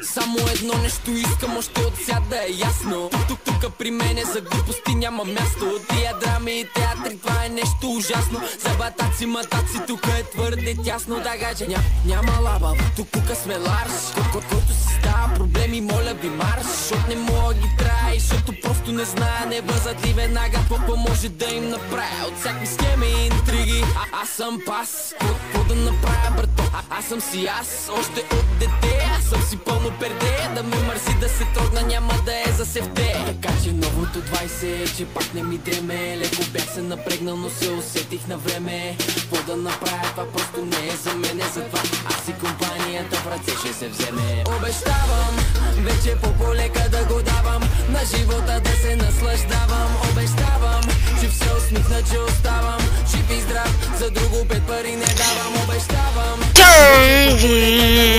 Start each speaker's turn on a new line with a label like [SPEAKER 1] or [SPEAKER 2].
[SPEAKER 1] Само едно нещо искам още от сега да е ясно. Тук при мене за глупости няма място. Тия драми и театри, това е нещо ужасно. За батаци, матаци, тук е твърде тясно. Да гаче, няма лаба, тук сме ларш. Който си става проблеми, моля ви марш. Защото не мога ги трае, защото просто не знае. Не възат ли веднага, какво може да им направя. От всякакви схеми и интриги, аз съм пас. Какво да направя, брато? Аз съм си аз, още от дете. Аз съм си пълно перде, да ме мързи да се трогна, няма да е за севте. Така че новото 20 е, че пак не ми дреме. Леко бях се напрегнал, но се усетих на време. Какво да направя, това просто не е за мене. Затова аз и компанията в ръце ще се вземе. Обещавам, вече по-полека да го давам, на живота да се наслаждавам. Обещавам, че все усмихна, че оставам жив и здрав, за друго 5 пари не давам. Обещавам, вече по-полека